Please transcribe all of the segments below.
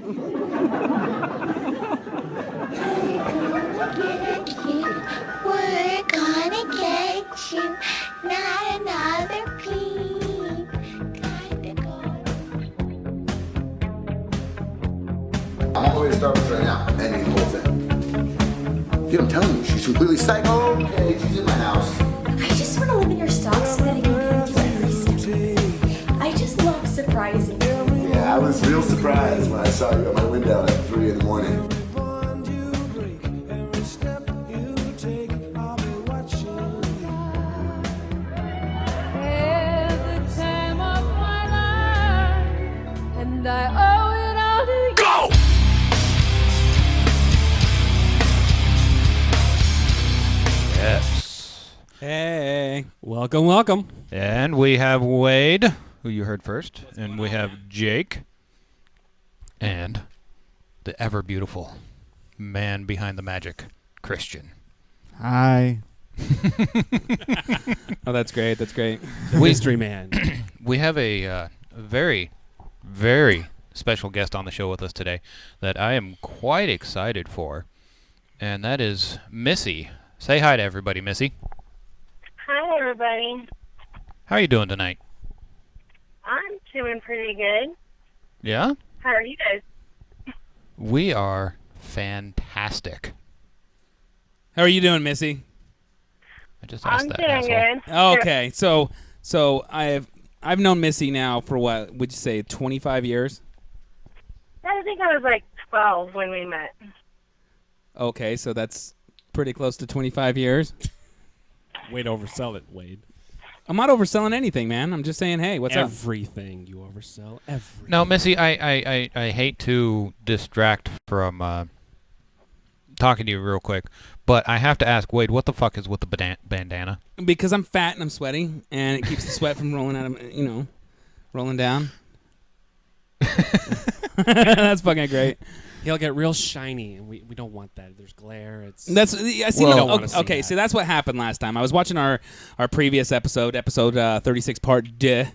We're gonna get you, not another peep. Kinda I'm going to start with right now, ending the whole thing. Dude, I'm telling you, she's completely psycho. Okay, she's in my house. I just want to live in your socks so that I can be with you every step. I just love surprising you. Yeah, I was real surprised when I saw you at my window at 3 in the morning. And I owe it all to you. Go! Yes. Hey, welcome. And we have Wade, who you heard first, and we have Jake, and the ever beautiful man behind the magic, Christian. Hi. Oh, that's great. The mystery man. We have a very, very special guest on the show with us today that I am quite excited for, and that is Missy. Say hi to everybody, Missy. Hi, everybody. How are you doing tonight? I'm doing pretty good. Yeah? How are you guys? We are fantastic. How are you doing, Missy? I just asked I'm that doing asshole. good. Okay, so I've known Missy now for what would you say, 25 years? I think I was like 12 when we met. Okay, so that's pretty close to 25 years. Way to oversell it, Wade. I'm not overselling anything, man. I'm just saying, hey, what's up? Everything you oversell. Everything. No, Missy, I hate to distract from talking to you real quick, but I have to ask, Wade, what the fuck is with the bandana? Because I'm fat and I'm sweaty, and it keeps the sweat from rolling out of, rolling down. That's fucking great. He'll get real shiny, and we don't want that. There's glare. I See, don't wanna see okay, that. so that's what happened last time. I was watching our previous episode 36 part duh.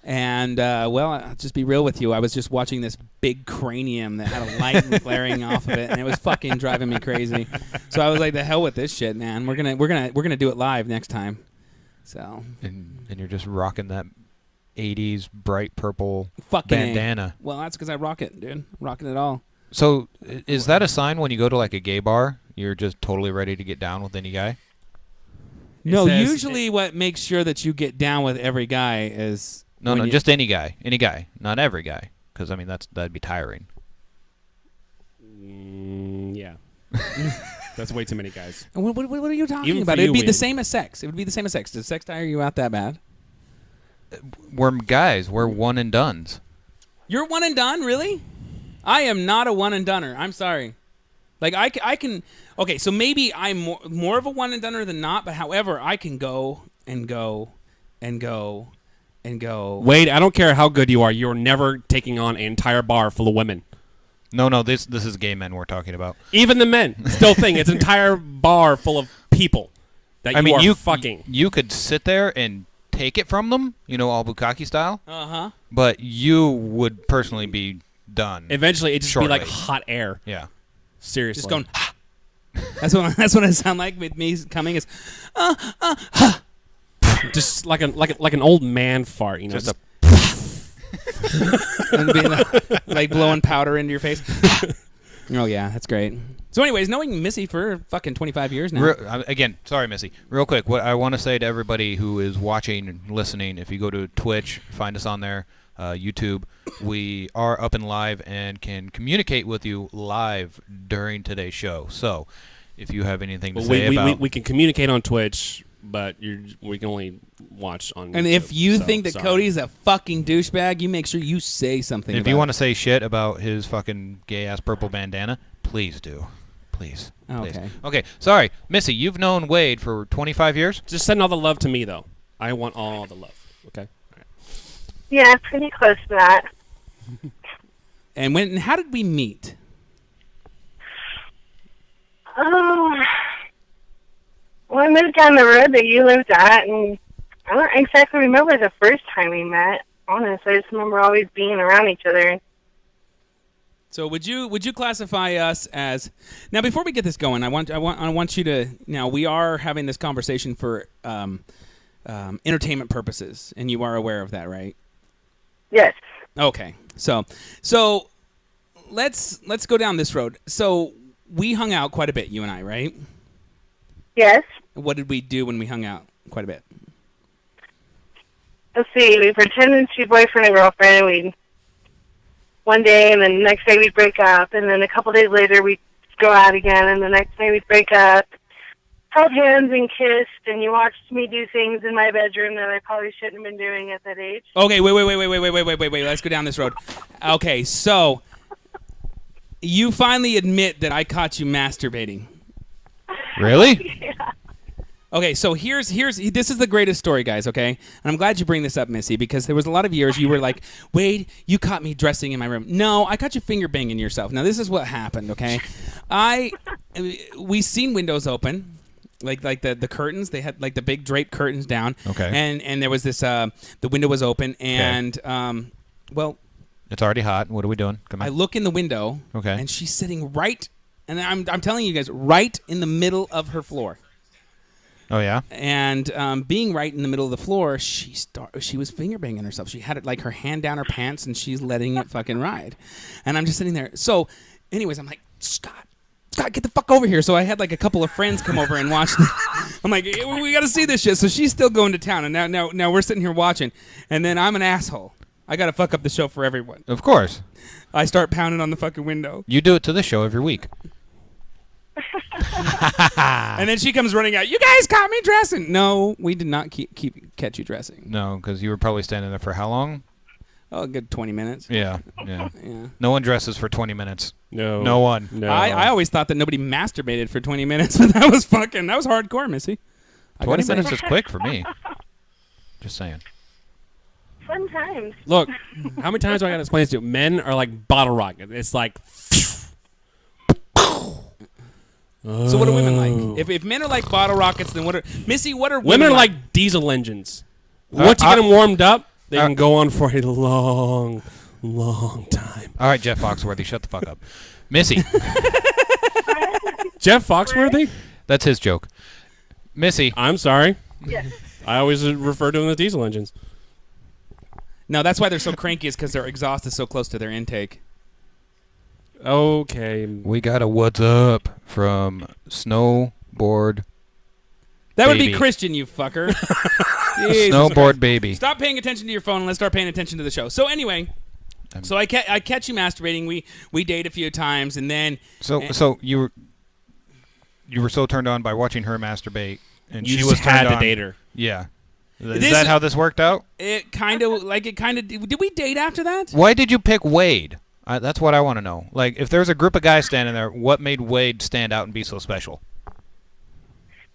And, I'll just be real with you. I was just watching this big cranium that had a light flaring off of it, and it was fucking driving me crazy. So I was like, the hell with this shit, man. We're gonna do it live next time. So And you're just rocking that 80s bright purple fucking bandana. Well, that's because I rock it, dude. I'm rocking it all. So is that a sign when you go to like a gay bar, you're just totally ready to get down with any guy? No, says- usually what makes sure that you get down with every guy is No, just any guy, not every guy, because I mean that'd be tiring. Yeah. That's way too many guys. What are you talking Even about? for It'd you, be the Wade. same as sex. It would be the same as sex. Does sex tire you out that bad? We're guys. We're one and dones. You're one and done, really? I am not a one and doneer. I'm sorry. Like I can. Okay, so maybe I'm more of a one and doneer than not. But however, I can go and go and go and go. Wade, I don't care how good you are. You're never taking on an entire bar full of women. No, this is gay men we're talking about. Even the men still think it's an entire bar full of people that you are fucking. You could sit there and take it from them, all bukkake style. Uh-huh. But you would personally be done. Eventually, it just shortly. be like hot air. Yeah. Seriously. Just going. That's what I sound like with me coming is. Just like an old man fart, Just a and being like blowing powder into your face. Oh yeah, that's great. So, anyways, knowing Missy for fucking 25 years now. Again, sorry, Missy. Real quick, what I want to say to everybody who is watching and listening, if you go to Twitch, find us on there, YouTube, we are up and live and can communicate with you live during today's show. So, if you have anything to say about... We can communicate on Twitch, but we can only watch on And YouTube, if you so, think that sorry. Cody's a fucking douchebag, you make sure you say something If about you it. want to say shit about his fucking gay-ass purple bandana, please do. Please. Okay. Okay, sorry. Missy, you've known Wade for 25 years? Just send all the love to me, though. I want all the love. Okay? All right. Yeah, pretty close to that. And how did we meet? Oh, well, I moved down the road that you lived at, and I don't exactly remember the first time we met. Honestly, I just remember always being around each other. So would you classify us as now? Before we get this going, I want you to now. We are having this conversation for entertainment purposes, and you are aware of that, right? Yes. Okay. So let's go down this road. So we hung out quite a bit, you and I, right? Yes. What did we do when we hung out quite a bit? Let's see. We pretended to be boyfriend and girlfriend. And we'd one day, and then the next day we'd break up, and then a couple days later we'd go out again, and the next day we'd break up, held hands and kissed, and you watched me do things in my bedroom that I probably shouldn't have been doing at that age. Okay, wait. Let's go down this road. Okay, so you finally admit that I caught you masturbating. Really? Yeah. Okay, so here's this is the greatest story, guys, okay? And I'm glad you bring this up, Missy, because there was a lot of years you were like, Wade, you caught me dressing in my room. No, I caught you finger banging yourself. Now, this is what happened, okay? We seen windows open, like the curtains. They had like the big draped curtains down. Okay. And there was this, the window was open, and, well... It's already hot. What are we doing? Come on. I look in the window, Okay. and she's sitting right, and I'm telling you guys, right in the middle of her floor. Oh yeah. And being right in the middle of the floor, she was finger banging herself. She had it like her hand down her pants, and she's letting it fucking ride. And I'm just sitting there. So, anyways, I'm like, Scott, get the fuck over here. So I had like a couple of friends come over and watch. I'm like, we got to see this shit. So she's still going to town, and now we're sitting here watching. And then I'm an asshole. I got to fuck up the show for everyone. Of course. I start pounding on the fucking window. You do it to this show every week. And then she comes running out. You guys caught me dressing. No, we did not catch you dressing. No, because you were probably standing there for how long? Oh, a good 20 minutes. Yeah. Yeah. No one dresses for 20 minutes. No. No one. No. I always thought that nobody masturbated for 20 minutes, but that was hardcore, Missy. 20 minutes is quick for me. Just saying. Fun times. Look, how many times do I got to explain this to you? Men are like bottle rockets. It's like... So what are women like? If men are like bottle rockets, then what are... Missy, what are Women are like diesel engines. Once you get them warmed up, they can go on for a long, long time. All right, Jeff Foxworthy, shut the fuck up. Missy. Jeff Foxworthy? That's his joke. Missy. I'm sorry. Yes. I always refer to them as diesel engines. No, that's why they're so cranky, is because their exhaust is so close to their intake. Okay. We got a what's up from Snowboard That would Baby. be Christian, you fucker. Jesus Snowboard Christ. Baby. Stop paying attention to your phone and let's start paying attention to the show. So anyway, so I catch you masturbating. We date a few times, and then... So you were so turned on by watching her masturbate, and You she just was had turned to on. date her. Yeah. Is that how this worked out? It kind of... Did we date after that? Why did you pick Wade? That's what I want to know. Like, if there's a group of guys standing there, what made Wade stand out and be so special?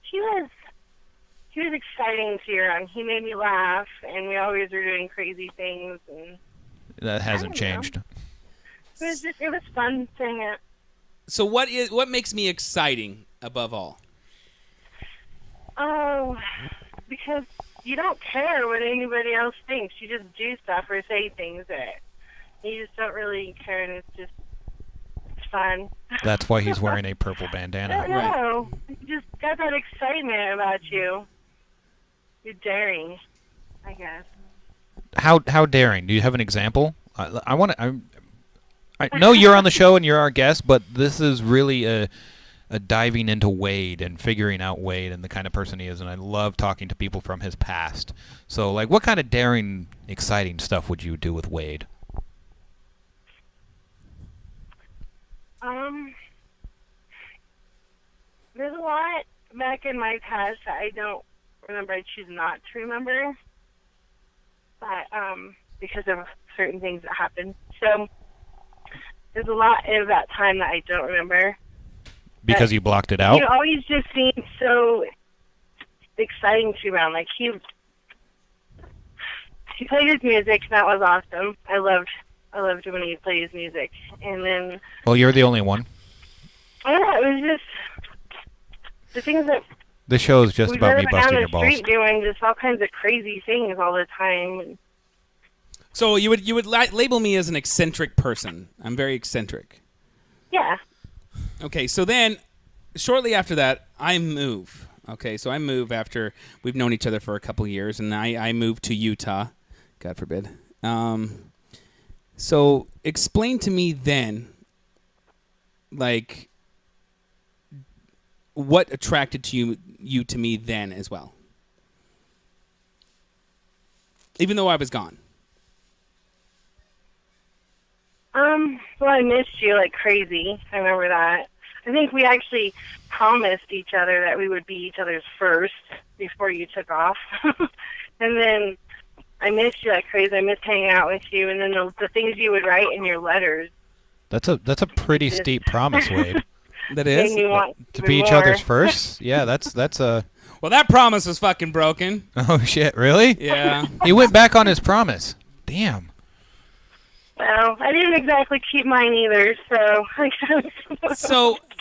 He was exciting to be around. He made me laugh, and we always were doing crazy things. And That hasn't I don't know. changed. it was fun saying it. So what makes me exciting above all? Oh, because you don't care what anybody else thinks. You just do stuff or say things that you just don't really care, and it's fun. That's why he's wearing a purple I bandana. don't know. You just got that excitement about you. You're daring, I guess. How daring? Do you have an example? I want to. I know you're on the show and you're our guest, but this is really a diving into Wade and figuring out Wade and the kind of person he is, and I love talking to people from his past. So, like, what kind of daring, exciting stuff would you do with Wade? There's a lot back in my past that I don't remember. I choose not to remember, but because of certain things that happened. So there's a lot of that time that I don't remember. Because you blocked it out? He always just seemed so exciting to be around. Like he played his music, and that was awesome. I loved when he played his music. And then, Well, you're the only one. I don't know, it was just the things that This show is just we about me drove busting down your the balls. street doing just all kinds of crazy things all the time. So you would label me as an eccentric person. I'm very eccentric. Yeah. Okay, so then shortly after that, I move. Okay, so I move after we've known each other for a couple years, and I moved to Utah. God forbid. So explain to me then, like, what attracted to you to me then as well, even though I was gone. Well, I missed you like crazy. I remember that. I think we actually promised each other that we would be each other's first before you took off. And then I missed you like crazy. I missed hanging out with you, and then the things you would write in your letters. That's a pretty steep promise, Wade. That made is? me want To even be each more. other's first? Yeah, that's a... Well, that promise was fucking broken. Oh, shit, really? Yeah. He went back on his promise. Damn. Well, I didn't exactly keep mine either, so I guess.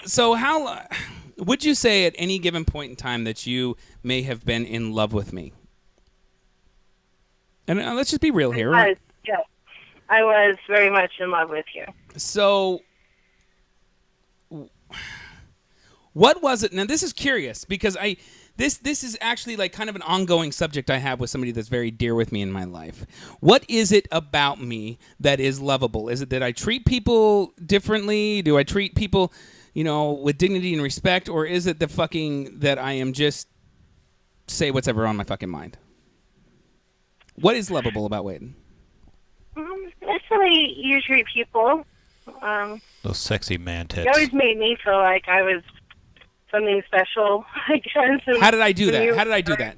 So how would you say at any given point in time that you may have been in love with me? And let's just be real here. Yes, I was very much in love with you. So what was it? Now this is curious because this is actually like kind of an ongoing subject I have with somebody that's very dear with me in my life. What is it about me that is lovable? Is it that I treat people differently? Do I treat people, with dignity and respect? Or is it the fucking that I am just say what's ever on my fucking mind? What is lovable about Wade? That's the way you treat people. Those sexy man You tits. always made me feel like I was something special, I guess. And How did I do when that? you- How did I do that?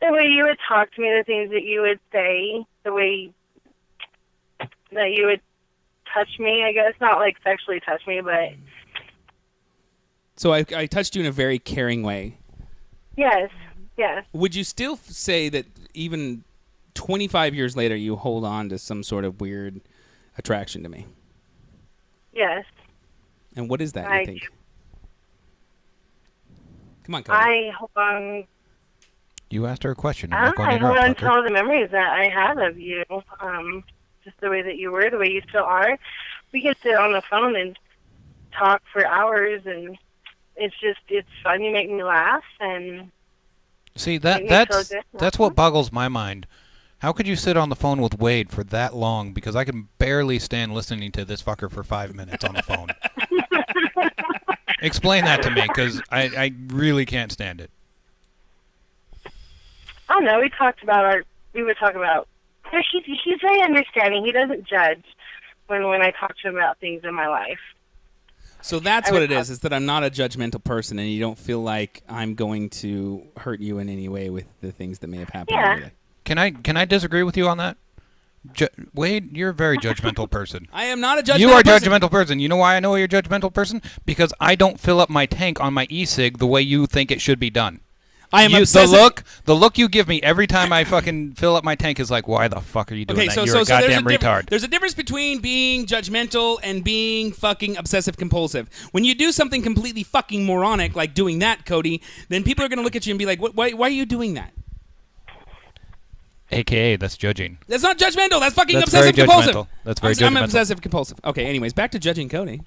The way you would talk to me, the things that you would say, the way that you would touch me, I guess. Not like sexually touch me, but So I touched you in a very caring way. yes. Would you still say that even 25 years later you hold on to some sort of weird attraction to me? Yes. And what is that, I you think? Come on, Cody. I hold on. You asked her a question. I'm not going to I hold interrupt, on to fucker. all the memories that I have of you. Just the way that you were, the way you still are. We could sit on the phone and talk for hours, and it's fun. You make me laugh, and See, Make me that's feel good. that's what boggles my mind. How could you sit on the phone with Wade for that long? Because I can barely stand listening to this fucker for 5 minutes on the phone. Explain that to me, because I really can't stand it. I don't know. We would talk about. He's very understanding. He doesn't judge when I talk to him about things in my life. So that's I what would it is that I'm not a judgmental person, and you don't feel like I'm going to hurt you in any way with the things that may have happened. Yeah. in your life. Can I disagree with you on that? Wade, you're a very judgmental person. I am not a judgmental You are a person. judgmental person. You know why I know you're a judgmental person? Because I don't fill up my tank on my e-cig the way you think it should be done. I am the obsessive. look you give me every time I fucking fill up my tank is like, why the fuck are you doing Okay, that? so You're a goddamn there's retard. There's a difference between being judgmental and being fucking obsessive compulsive. When you do something completely fucking moronic like doing that, Cody, then people are going to look at you and be like, why are you doing that? AKA, that's judging. That's not judgmental. That's fucking That's very obsessive compulsive. judgmental. That's very I'm judgmental. obsessive compulsive. Okay, anyways, back to judging Cody.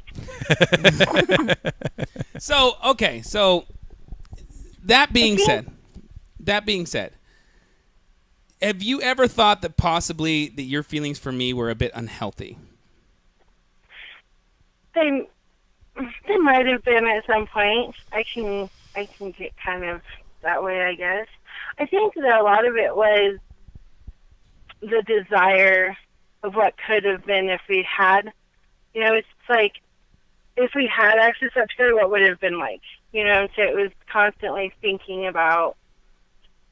So that being said, have you ever thought that possibly that your feelings for me were a bit unhealthy? They might have been at some point. I can get kind of that way, I guess. I think that a lot of it was the desire of what could have been if we had. It's like if we had actually slept together, what would it have been like? So it was constantly thinking about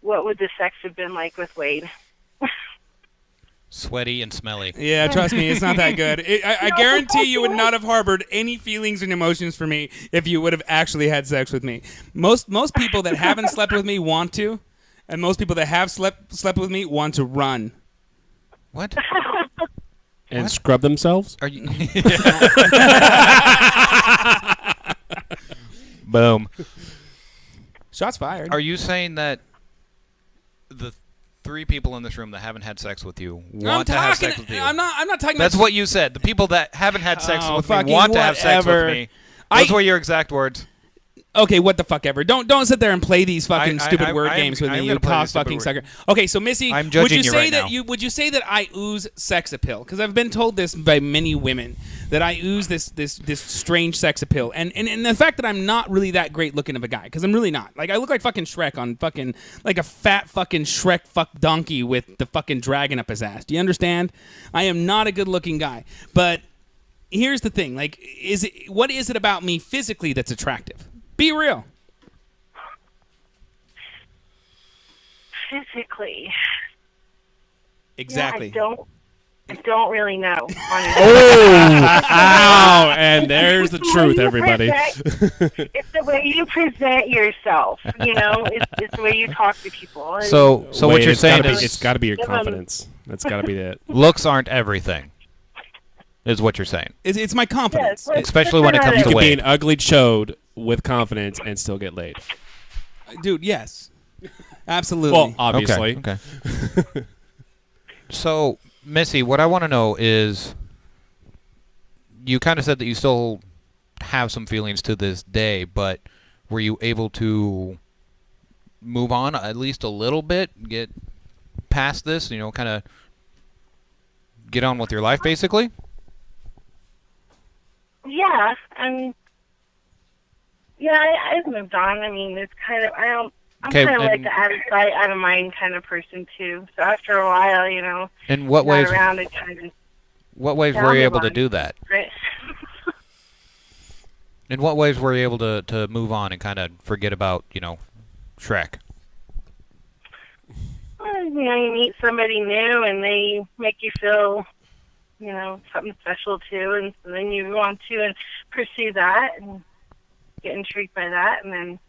what would the sex have been like with Wade. Sweaty and smelly. Yeah, trust me, it's not that good. I guarantee you would not have harbored any feelings and emotions for me if you would have actually had sex with me. Most people that haven't slept with me want to, and most people that have slept with me want to run. What? And What? scrub themselves? Are you? Boom. Shots fired. Are you saying that the 3 people in this room that haven't had sex with you I'm want to have talking. sex with you. I'm not talking. That's about what you said. The people that haven't had sex Oh, with me fucking want to have sex whatever. with me. Those were your exact words. Okay, what the fuck ever. Don't sit there and play these fucking stupid word games with I'm me, gonna you play cock these stupid fucking word- sucker. Okay, so Missy, I'm would judging you you say right that now. would you say that I ooze sex appeal? Because I've been told this by many women that I ooze this strange sex appeal, and the fact that I'm not really that great looking of a guy, because I'm really not. Like I look like fucking Shrek on fucking like a fat fucking Shrek fuck donkey with the fucking dragon up his ass. Do you understand? I am not a good looking guy, but here's the thing: like, what is it about me physically that's attractive? Be real. Physically. Exactly. Yeah, I don't really know. Honestly. Ow! And there's the It's truth, way you everybody. It's the way you present yourself. You know, it's the way you talk to people. And So what Wait, you're saying it's is got to be your Give 'em- confidence. That's got to be it. looks aren't everything, is what you're saying. It's my confidence. Yes, Especially when it comes You to can be weight. an ugly chode with confidence and still get laid. Dude, yes. Absolutely. Well, obviously. Okay. So, Missy, what I want to know is, you kind of said that you still have some feelings to this day, but were you able to move on at least a little bit, get past this, kind of get on with your life, basically? Yeah, I've moved on. I mean, it's kind of I'm Okay, kind of like and- the out of sight, out of mind kind of person too. So after a while, In what not ways? around, it kind of What ways Yeah, were I'll you move able to on. do that? right. In what ways were you able to move on and kind of forget about Shrek? Well, you meet somebody new and they make you feel, something special too, and so then you want to and pursue that and get intrigued by that, and then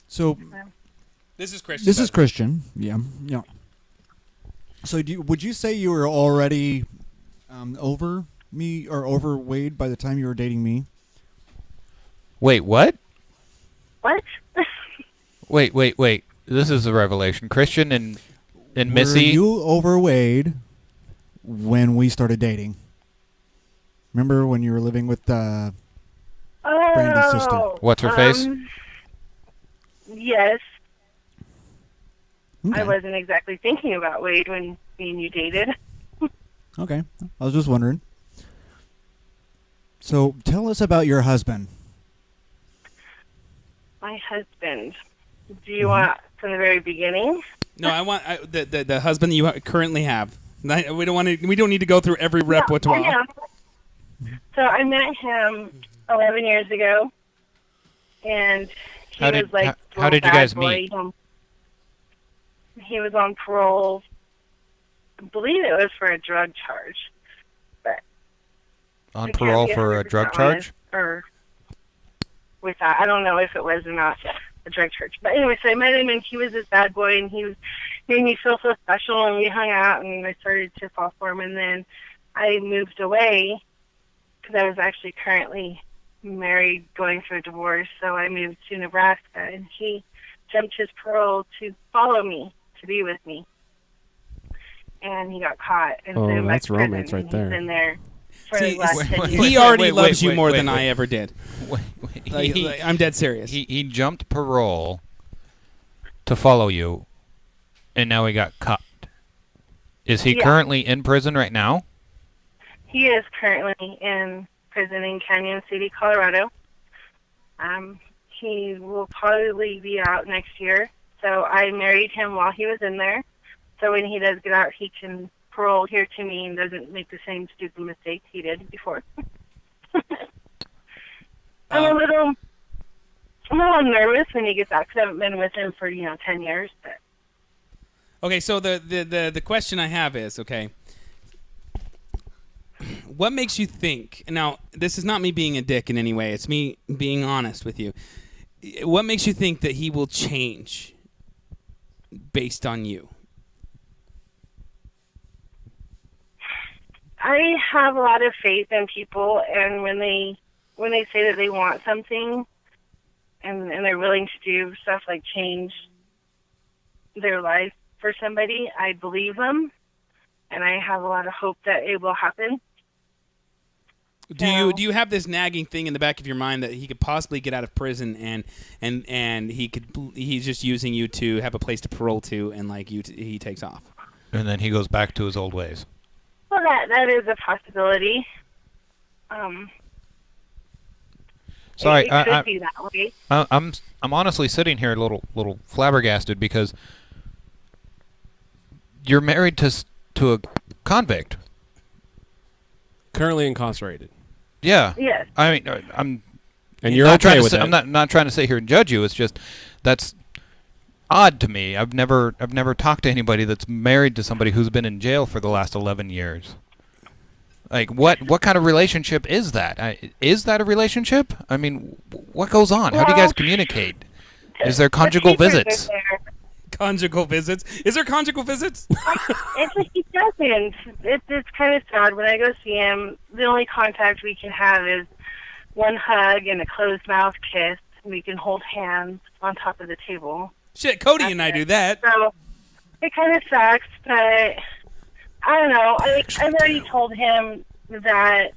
So this is Christian. this is Christian. Yeah. So would you say you were already over me or over Wade by the time you were dating me? Wait, what? what? Wait. This is a revelation. Christian and Were Missy. you over Wade when we started dating? Remember when you were living with Brandy's sister? What's her face? Yes. Okay. I wasn't exactly thinking about Wade when me and you dated. Okay. I was just wondering. So tell us about your husband. My husband. Do you want from the very beginning? No, I want the husband that you currently have. We don't want to. We don't need to go through every repertoire. Yeah. So I met him 11 years ago, and he How did- was like how- a how did you bad guys boy. meet? He was on parole. I believe it was for a drug charge. On I can't parole be for a 100% drug charge? honest, or with that, I don't know if it was or not a drug charge. But anyway, so I met him, and he was this bad boy, and he made me feel so special, and we hung out, and I started to fall for him, and then I moved away because I was actually currently married, going through a divorce. So I moved to Nebraska, and he jumped his parole to follow me, to be with me, and he got caught and Oh, sent him back that's to prison, romance right and there. He's been there for See, the last 10 years. he already wait, loves you wait, more wait, than wait. I ever did. Wait. I'm dead serious. He jumped parole to follow you, and now he got caught. Is he Yeah. currently in prison right now? He is currently in prison in Canyon City, Colorado. He will probably be out next year. So I married him while he was in there. So when he does get out, he can parole here to me and doesn't make the same stupid mistakes he did before. I'm a little nervous when he gets out because I haven't been with him for 10 years. But Okay, so the question I have is, okay, what makes you think, now this is not me being a dick in any way, it's me being honest with you. What makes you think that he will change based on you? I have a lot of faith in people, and when they say that they want something and they're willing to do stuff like change, their life for somebody, I believe them, and I have a lot of hope that it will happen. Do you have this nagging thing in the back of your mind that he could possibly get out of prison and he's just using you to have a place to parole to, and like he takes off, and then he goes back to his old ways? Well, that is a possibility. Sorry, it could be that way. I'm honestly sitting here a little flabbergasted because you're married to a convict, Currently incarcerated. Yeah. Yes. I mean, I'm. And you're not okay trying to with say, it. I'm not trying to sit here and judge you. It's just that's odd to me. I've never talked to anybody that's married to somebody who's been in jail for the last 11 years. Like, what kind of relationship is that? Is that a relationship? I mean, what goes on? How do you guys communicate? Is there conjugal visits? Conjugal visits? Is there conjugal visits? He doesn't. It's kind of sad. When I go see him, the only contact we can have is one hug and a closed mouth kiss. We can hold hands on top of the table. Shit, Cody and I do that. So it kind of sucks, but I don't know. I've already told him that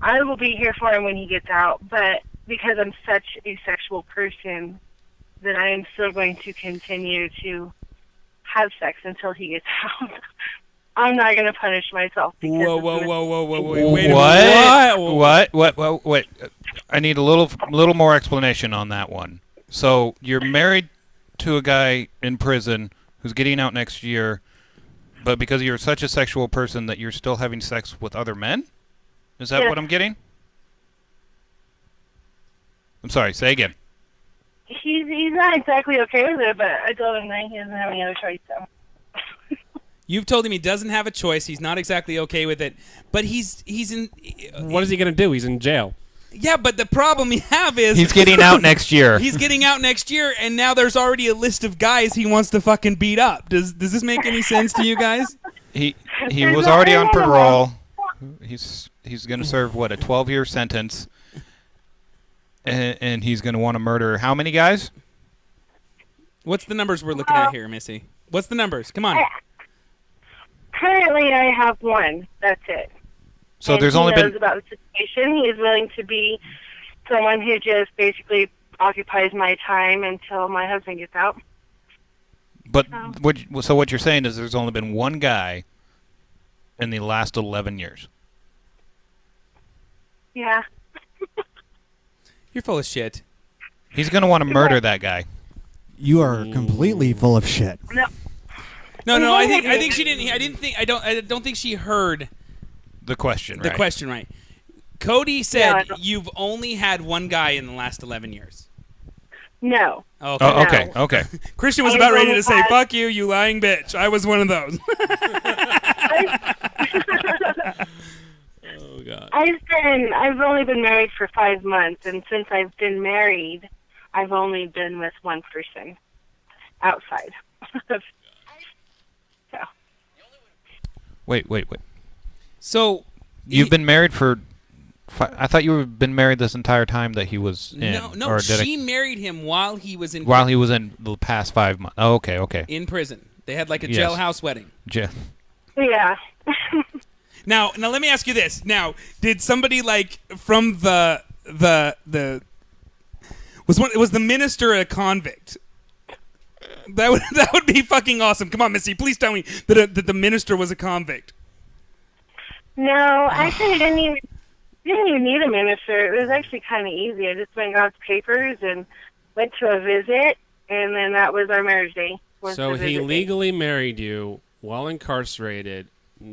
I will be here for him when he gets out, but because I'm such a sexual person, that I am still going to continue to have sex until he gets out. I'm not going to punish myself. Whoa, wait a minute. What? I need a little more explanation on that one. So you're married to a guy in prison who's getting out next year, but because you're such a sexual person that you're still having sex with other men? Is that what I'm getting? I'm sorry, say again. He's not exactly okay with it, but I told him that he doesn't have any other choice. So. You've told him he doesn't have a choice. He's not exactly okay with it, but he's in. What is he going to do? He's in jail. Yeah, but the problem we have is he's getting out next year. He's getting out next year, and now there's already a list of guys he wants to fucking beat up. Does this make any sense to you guys? He was already on parole. He's going to serve a 12-year sentence. And he's going to want to murder how many guys? What's the numbers we're looking at here, Missy? What's the numbers? Come on. Currently, I have one. That's it. So and there's he only knows been about the situation. He is willing to be someone who just basically occupies my time until my husband gets out. But what you're saying is there's only been one guy in the last 11 years. Yeah. You're full of shit. He's going to want to murder that guy. You are completely full of shit. No. I think she didn't. I don't think she heard the question. The question right. Cody said you've only had one guy in the last 11 years. No. Okay. Okay. Christian was about ready to say, "Fuck you, you lying bitch." I was one of those. Oh God. I've only been married for 5 months, and since I've been married, I've only been with one person outside. So. Wait. So you've been married for? I thought you had been married this entire time that he was in. No. Or She married him while he was in. While he was in the past 5 months. Oh, okay. In prison, they had like a jailhouse wedding. Yeah. Now let me ask you this. Now, did somebody like from the was the minister a convict? That would be fucking awesome. Come on, Missy, please tell me that the minister was a convict. No, actually, I didn't even need a minister. It was actually kind of easy. I just went and got the papers and went to a visit, and then that was our marriage day. So he legally married you while incarcerated,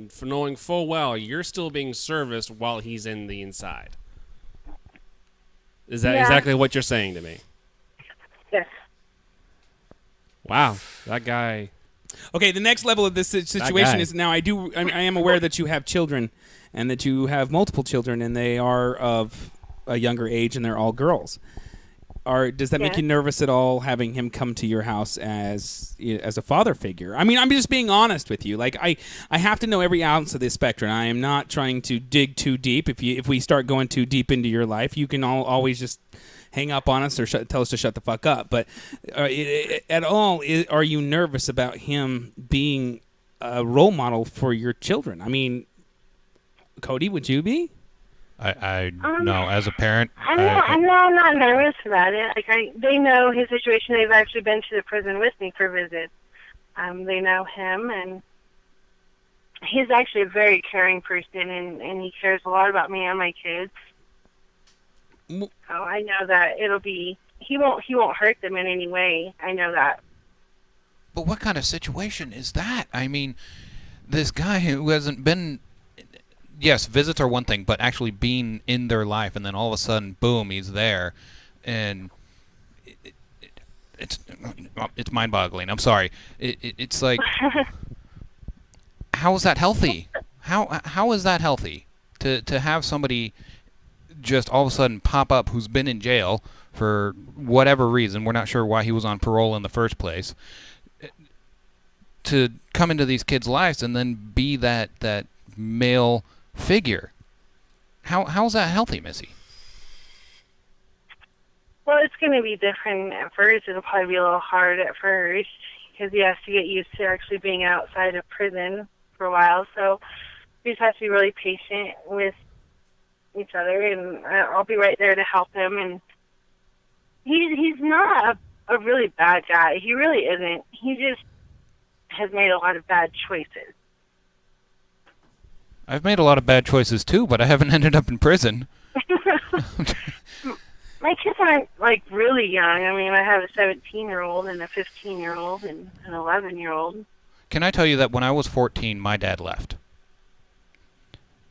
for knowing full well you're still being serviced while he's in the inside. Is that exactly what you're saying to me? Yes. Wow, that guy. Okay, the next level of this situation is now I am aware that you have children, and that you have multiple children, and they are of a younger age, and they're all girls. does that make Yeah. you nervous at all having him come to your house as a father figure? I mean, I'm just being honest with you. Like I have to know every ounce of this spectrum. I am not trying to dig too deep. If we start going too deep into your life, you can always just hang up on us or tell us to shut the fuck up. But at all, are you nervous about him being a role model for your children? I mean, Cody, would you be? I no, as a parent, I'm not nervous about it. Like they know his situation. They've actually been to the prison with me for visits. They know him, and he's actually a very caring person, and he cares a lot about me and my kids. So I know that he won't hurt them in any way. I know that. But what kind of situation is that? I mean, this guy who hasn't been. Yes, visits are one thing, but actually being in their life, and then all of a sudden, boom, he's there, and it's mind-boggling. I'm sorry. It's like, how is that healthy? How is that healthy? To have somebody just all of a sudden pop up who's been in jail for whatever reason, we're not sure why he was on parole in the first place, to come into these kids' lives and then be that male figure. How's that healthy, Missy? Well, it's going to be different at first. It'll probably be a little hard at first because he has to get used to actually being outside of prison for a while. So we just have to be really patient with each other, and I'll be right there to help him. And he's not a really bad guy. He really isn't. He just has made a lot of bad choices. I've made a lot of bad choices too, but I haven't ended up in prison. My kids aren't like really young. I mean, I have a 17-year-old and a 15-year-old and an 11-year-old. Can I tell you that when I was 14, my dad left?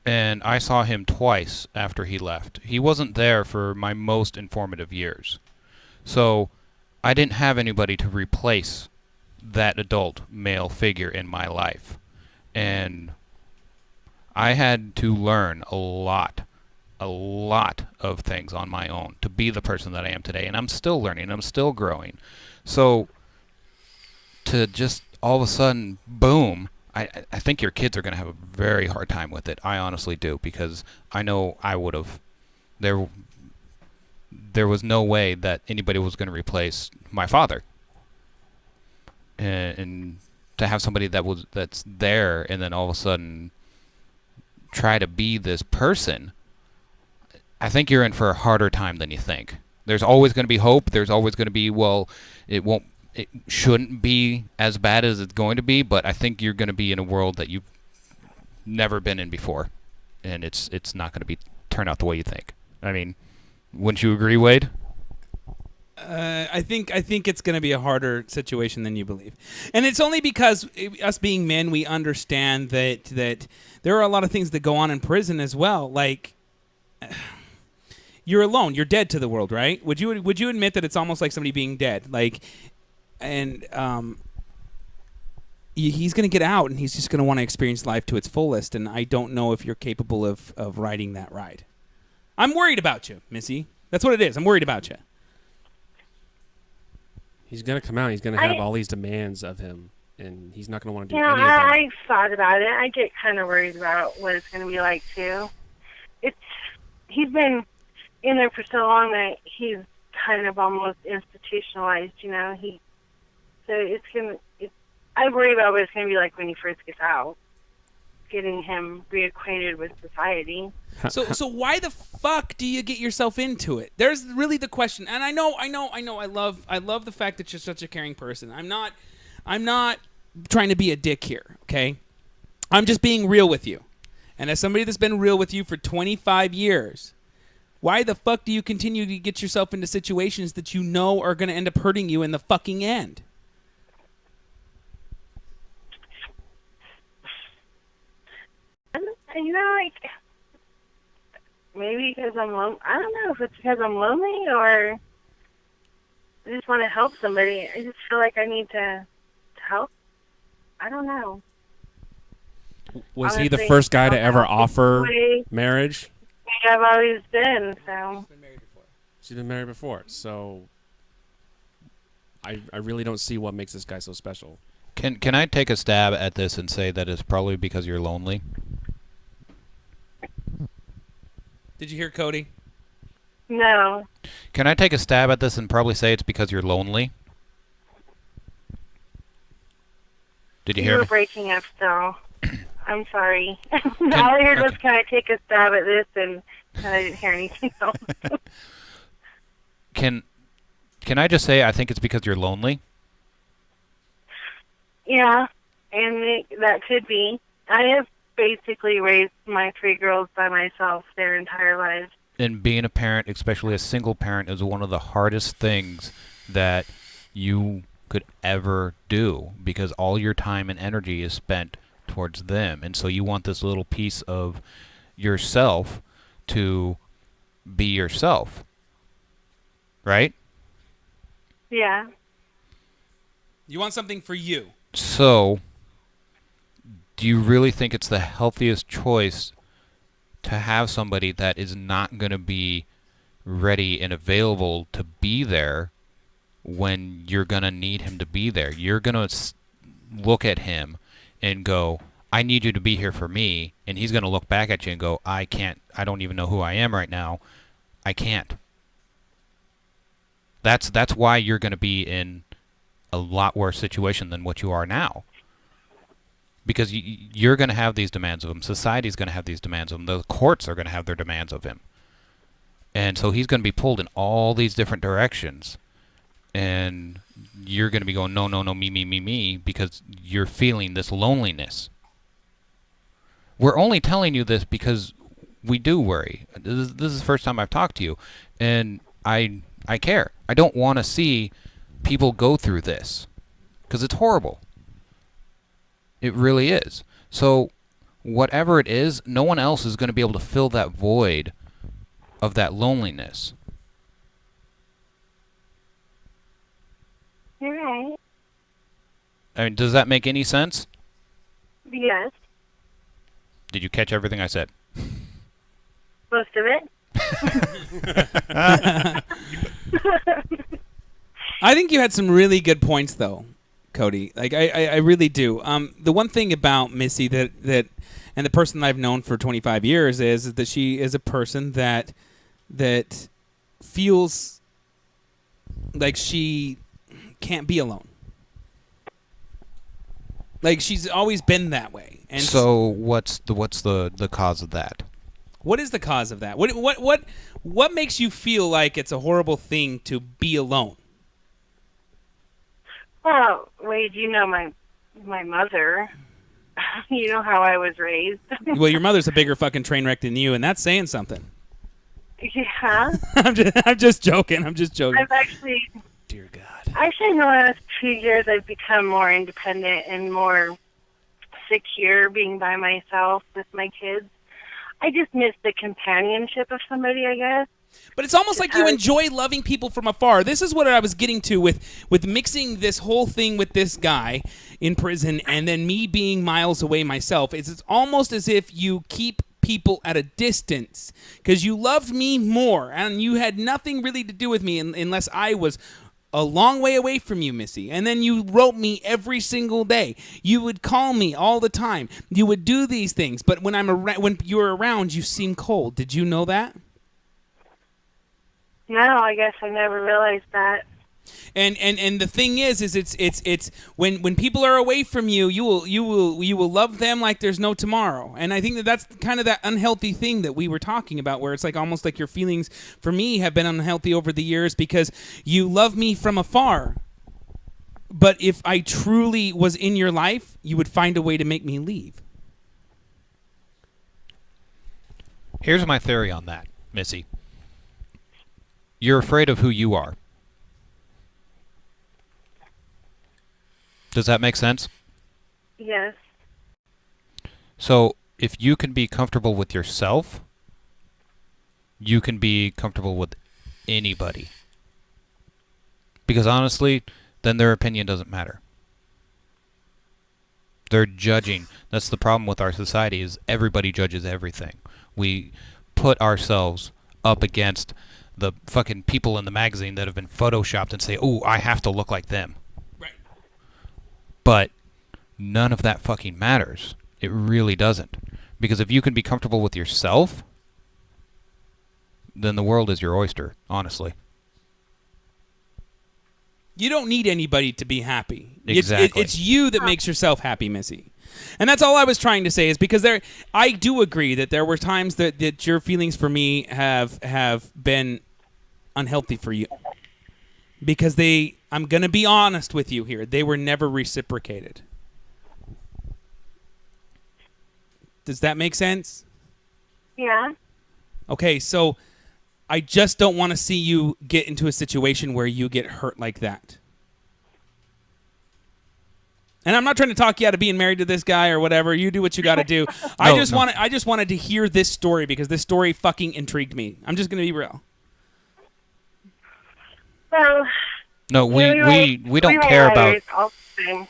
And I saw him twice after he left. He wasn't there for my most informative years. So I didn't have anybody to replace that adult male figure in my life. And I had to learn a lot of things on my own to be the person that I am today. And I'm still learning. I'm still growing. So to just all of a sudden, boom, I think your kids are going to have a very hard time with it. I honestly do, because I know I would have. There was no way that anybody was going to replace my father. And to have somebody that's there and then all of a sudden try to be this person, I think you're in for a harder time than you think. There's always going to be hope. There's always going to be, well, it shouldn't be as bad as it's going to be, but I think you're going to be in a world that you've never been in before, and it's not going to turn out the way you think. I mean, wouldn't you agree, Wade? I think it's going to be a harder situation than you believe, and it's only because us being men, we understand that there are a lot of things that go on in prison as well. Like, you're alone, you're dead to the world, right? Would you admit that it's almost like somebody being dead? Like, and he's going to get out, and he's just going to want to experience life to its fullest. And I don't know if you're capable of riding that ride. I'm worried about you, Missy. That's what it is. I'm worried about you. He's going to come out. He's going to have all these demands of him, and he's not going to want to do any of them. I thought about it. I get kind of worried about what it's going to be like, too. He's been in there for so long that he's kind of almost institutionalized, you know. I worry about what it's going to be like when he first gets out, getting him reacquainted with society. So why the fuck do you get yourself into it? There's really the question. And I know. I love the fact that you're such a caring person. I'm not trying to be a dick here, okay? I'm just being real with you. And as somebody that's been real with you for 25 years, why the fuck do you continue to get yourself into situations that you know are going to end up hurting you in the fucking end? You know, like, maybe because I'm lonely. I don't know if it's because I'm lonely or I just want to help somebody. I just feel like I need to help. I don't know. Was he the first guy to ever offer marriage? I've always been, so. She's been married before, so I really don't see what makes this guy so special. Can I take a stab at this and say that it's probably because you're lonely? Did you hear Cody? No. Can I take a stab at this and probably say it's because you're lonely? Did you hear were me? breaking up still. I'm sorry. All I heard was, can I take a stab at this? And I didn't hear anything else. Can I just say I think it's because you're lonely? Yeah, and that could be. I have basically raised my 3 girls by myself their entire lives. And being a parent, especially a single parent, is one of the hardest things that you could ever do, because all your time and energy is spent towards them. And so you want this little piece of yourself to be yourself. Right? Yeah. You want something for you. So, do you really think it's the healthiest choice to have somebody that is not going to be ready and available to be there when you're going to need him to be there? You're going to look at him and go, I need you to be here for me. And he's going to look back at you and go, I can't. I don't even know who I am right now. I can't. That's why you're going to be in a lot worse situation than what you are now. Because you're going to have these demands of him. Society's going to have these demands of him. The courts are going to have their demands of him. And so he's going to be pulled in all these different directions. And you're going to be going, no, no, no, me, because you're feeling this loneliness. We're only telling you this because we do worry. This is the first time I've talked to you. And I care. I don't want to see people go through this, because it's horrible. It really is. So whatever it is, no one else is going to be able to fill that void of that loneliness. You're right. I mean, does that make any sense? Yes. Did you catch everything I said? Most of it. I think you had some really good points, though, Cody. Like I really do. The one thing about Missy that and the person that I've known for 25 years is that she is a person that feels like she can't be alone. Like she's always been that way. And so what's the cause of that? What is the cause of that? What makes you feel like it's a horrible thing to be alone? Well, Wade, you know my mother. You know how I was raised. Well, your mother's a bigger fucking train wreck than you, and that's saying something. Yeah. I'm just joking. I've actually, dear God. Actually, in the last 2 years, I've become more independent and more secure being by myself with my kids. I just miss the companionship of somebody, I guess. But it's almost like you enjoy loving people from afar. This is what I was getting to with mixing this whole thing with this guy in prison and then me being miles away myself. It's almost as if you keep people at a distance because you loved me more and you had nothing really to do with me unless I was a long way away from you, Missy. And then you wrote me every single day. You would call me all the time. You would do these things. But when when you're around, you seem cold. Did you know that? No, I guess I never realized that. And the thing is it's when people are away from you, you will love them like there's no tomorrow. And I think that's kind of that unhealthy thing that we were talking about, where it's like almost like your feelings for me have been unhealthy over the years because you love me from afar. But if I truly was in your life, you would find a way to make me leave. Here's my theory on that, Missy. You're afraid of who you are. Does that make sense? Yes. So if you can be comfortable with yourself, you can be comfortable with anybody. Because honestly, then their opinion doesn't matter. They're judging. That's the problem with our society, is everybody judges everything. We put ourselves up against the fucking people in the magazine that have been photoshopped and say, "Oh, I have to look like them." Right. But none of that fucking matters. It really doesn't. Because if you can be comfortable with yourself, then the world is your oyster, honestly. You don't need anybody to be happy. Exactly. It's you that makes yourself happy, Missy. And that's all I was trying to say is because I do agree that there were times that your feelings for me have been unhealthy for you. Because I'm going to be honest with you here, they were never reciprocated. Does that make sense? Yeah. Okay, so I just don't want to see you get into a situation where you get hurt like that. And I'm not trying to talk you out of being married to this guy or whatever. You do what you got to do. I just wanted to hear this story because this story fucking intrigued me. I'm just going to be real. Well, No, we don't care about. All the time.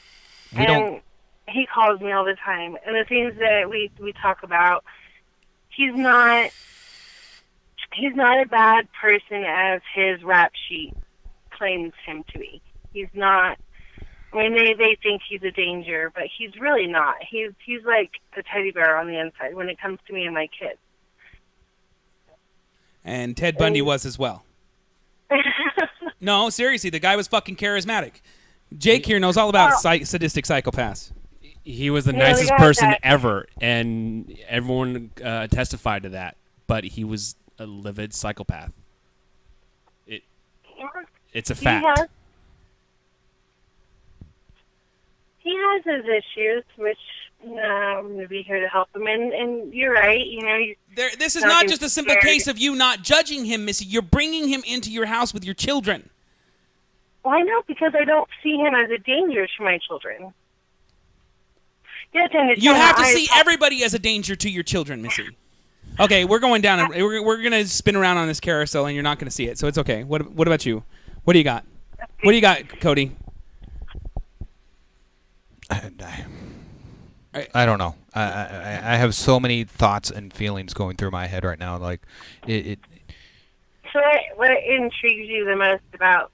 We don't. He calls me all the time, and the things that we talk about, he's not a bad person as his rap sheet claims him to be. He's not. I mean, they think he's a danger, but he's really not. He's like a teddy bear on the inside when it comes to me and my kids. And Ted Bundy was as well. No, seriously, the guy was fucking charismatic. Jake here knows all about sadistic psychopaths. He was the nicest person ever, and everyone testified to that. But he was a livid psychopath. It's a fact. He has his issues, which I'm going to be here to help him. And you're right, This is not just a simple case of you not judging him, Missy. You're bringing him into your house with your children. Well, I know, because I don't see him as a danger to my children. You have to see everybody as a danger to your children, Missy. Okay, we're going down, and we're going to spin around on this carousel, and you're not going to see it, so it's okay. What about you? What do you got? What do you got, Cody? I don't know. I have so many thoughts and feelings going through my head right now. Like it. So what intrigues you the most about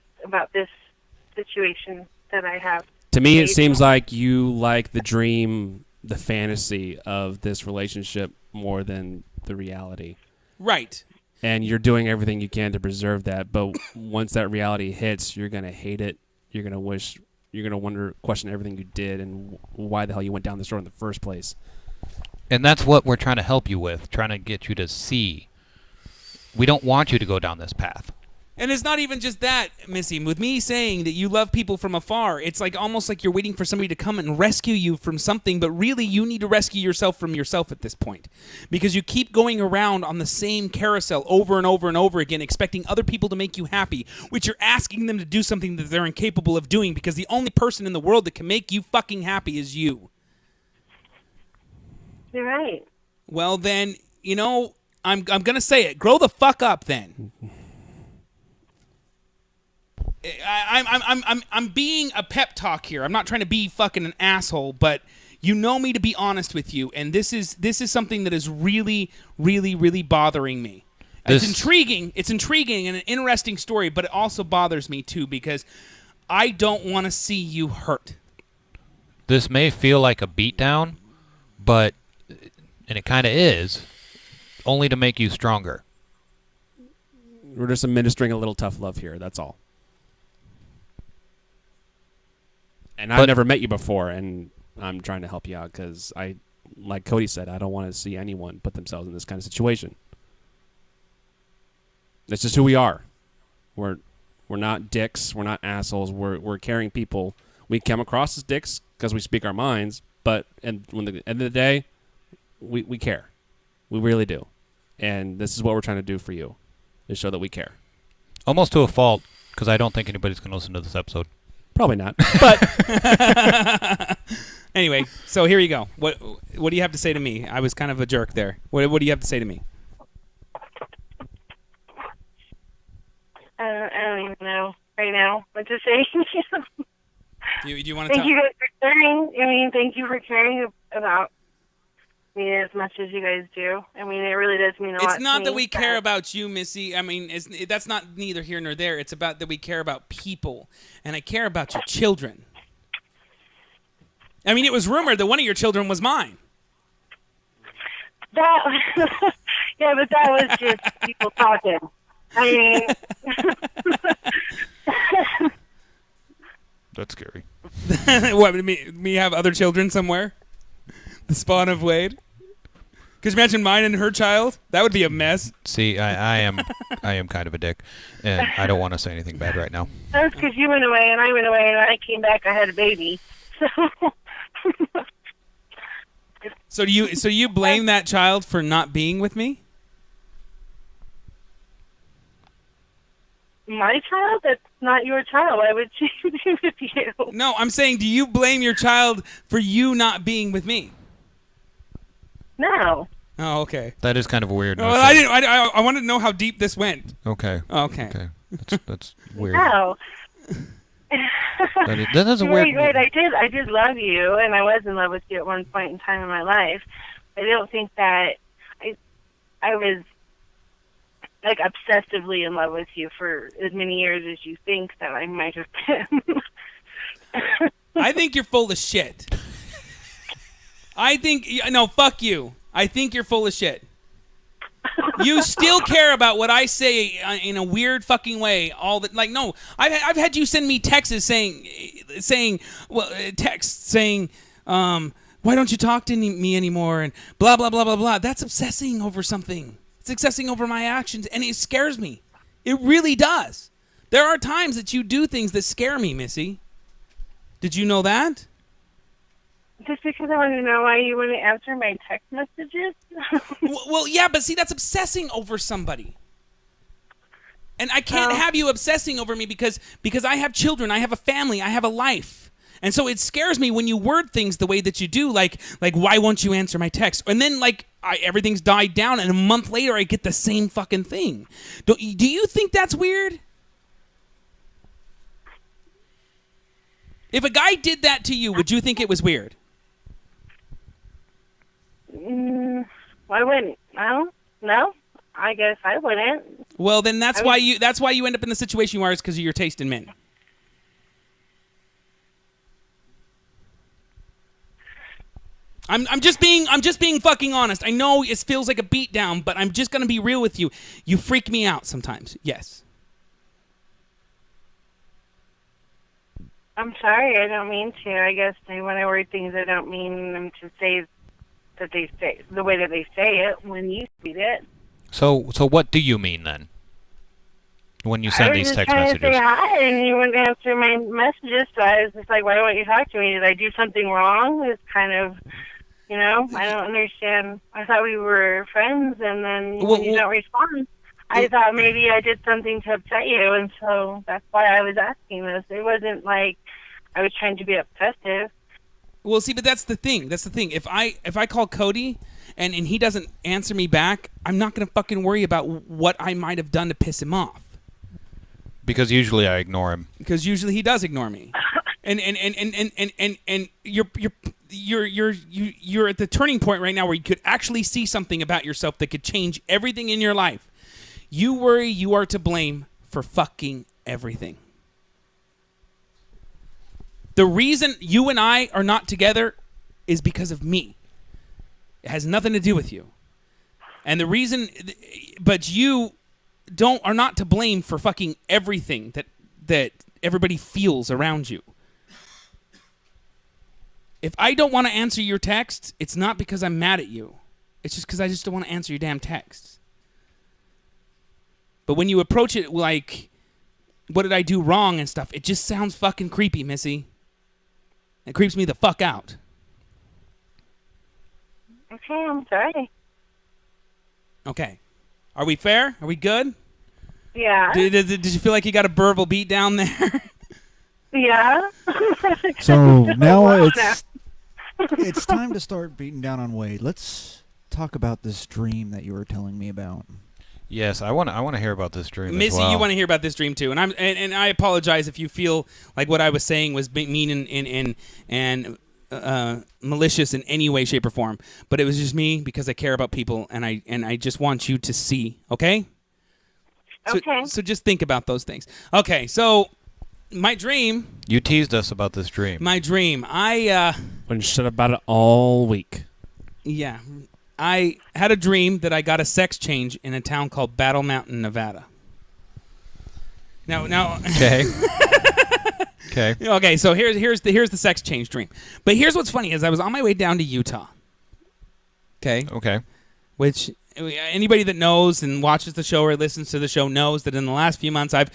this situation that I have? To me, it seems like you like the dream, the fantasy of this relationship more than the reality. Right. And you're doing everything you can to preserve that. But once that reality hits, you're going to hate it. You're going to wish. You're going to wonder, question everything you did and why the hell you went down this road in the first place. And that's what we're trying to help you with, trying to get you to see. We don't want you to go down this path. And it's not even just that, Missy. With me saying that you love people from afar, it's like almost like you're waiting for somebody to come and rescue you from something, but really you need to rescue yourself from yourself at this point. Because you keep going around on the same carousel over and over and over again, expecting other people to make you happy, which you're asking them to do something that they're incapable of doing, because the only person in the world that can make you fucking happy is you. You're right. Well, then, I'm going to say it. Grow the fuck up, then. I'm being a pep talk here. I'm not trying to be fucking an asshole, but you know me to be honest with you, and this is something that is really, really, really bothering me. It's intriguing. It's intriguing and an interesting story, but it also bothers me too because I don't want to see you hurt. This may feel like a beatdown, and it kind of is, only to make you stronger. We're just administering a little tough love here. That's all. And I've never met you before, and I'm trying to help you out because like Cody said, I don't want to see anyone put themselves in this kind of situation. That's just who we are. We're not dicks. We're not assholes. We're caring people. We come across as dicks because we speak our minds, but when the end of the day, we care. We really do. And this is what we're trying to do for you, is show that we care. Almost to a fault, because I don't think anybody's going to listen to this episode. Probably not. But anyway, so here you go. What do you have to say to me? I was kind of a jerk there. What do you have to say to me? I don't even know right now what to say. Do you want to Thank you guys for caring. Thank you for caring about me as much as you guys do. I mean, it really does mean a lot. It's not to that me, we care about you, Missy. I mean, that's not neither here nor there. It's about that we care about people, and I care about your children. I mean, it was rumored that one of your children was mine. That, yeah, but that was just people talking. I mean, That's scary. What, me have other children somewhere? The spawn of Wade? Could you imagine mine and her child? That would be a mess. See, I am kind of a dick, and I don't want to say anything bad right now. that's because you went away and I went away and I came back. I had a baby. So do you blame that child for not being with me? My child? That's not your child. Why would she be with you? No, I'm saying, do you blame your child for you not being with me? No. Oh, okay. That is kind of weird. Well, I didn't. I wanted to know how deep this went. Okay. Okay. Okay. That's weird. No. That is a weird. Wait, I did love you, and I was in love with you at one point in time in my life. I don't think that I was like obsessively in love with you for as many years as you think that I might have been. I think you're full of shit. Fuck you. I think you're full of shit. You still care about what I say in a weird fucking way. No. I've had you send me texts saying, why don't you talk to me anymore, and blah blah blah blah blah. That's obsessing over something. It's obsessing over my actions, and it scares me. It really does. There are times that you do things that scare me, Missy. Did you know that? Just because I want to know why you wouldn't answer my text messages? Well, yeah, but see, that's obsessing over somebody. And I can't have you obsessing over me because I have children, I have a family, I have a life. And so it scares me when you word things the way that you do, like why won't you answer my text? And then everything's died down, and a month later I get the same fucking thing. Do you think that's weird? If a guy did that to you, would you think it was weird? I wouldn't. No, I guess I wouldn't. Well, then that's why you end up in the situation you are, is because of your taste in men. I'm just being fucking honest. I know it feels like a beatdown, but I'm just gonna be real with you. You freak me out sometimes. Yes. I'm sorry, I don't mean to. I guess when I word things, I don't mean them to say that they say the way that they say it when you read it. So what do you mean then? When you send these text messages? I was just trying to say hi, and you wouldn't answer my messages, so I was just like, why won't you talk to me? Did I do something wrong? It's kind of, I don't understand. I thought we were friends, and then when you don't respond, I thought maybe I did something to upset you, and so that's why I was asking this. It wasn't like I was trying to be obsessive. Well, see, but that's the thing. If I call Cody and he doesn't answer me back, I'm not gonna fucking worry about what I might have done to piss him off. Because usually I ignore him. Because usually he does ignore me. And you're at the turning point right now where you could actually see something about yourself that could change everything in your life. You worry you are to blame for fucking everything. The reason you and I are not together is because of me. It has nothing to do with you. And the reason, but you are not to blame for fucking everything that everybody feels around you. If I don't want to answer your text, it's not because I'm mad at you. It's just because I just don't want to answer your damn texts. But when you approach it like, what did I do wrong and stuff, it just sounds fucking creepy, Missy. It creeps me the fuck out. Okay, I'm sorry. Okay. Are we fair? Are we good? Yeah. Did you feel like you got a verbal beat down there? Yeah. So now it's time to start beating down on Wade. Let's talk about this dream that you were telling me about. Yes, I want to hear about this dream. Missy, as well. you want to hear about this dream too, and I apologize if you feel like what I was saying was mean and malicious in any way, shape, or form. But it was just me because I care about people, and I just want you to see. Okay. Okay. So just think about those things. Okay. So my dream. You teased us about this dream. My dream. I Been shut about it all week. yeah. I had a dream that I got a sex change in a town called Battle Mountain, Nevada. Now. Okay. Okay. Okay, so here's the sex change dream. But here's what's funny is I was on my way down to Utah. Okay. Okay. Which anybody that knows and watches the show or listens to the show knows that in the last few months I've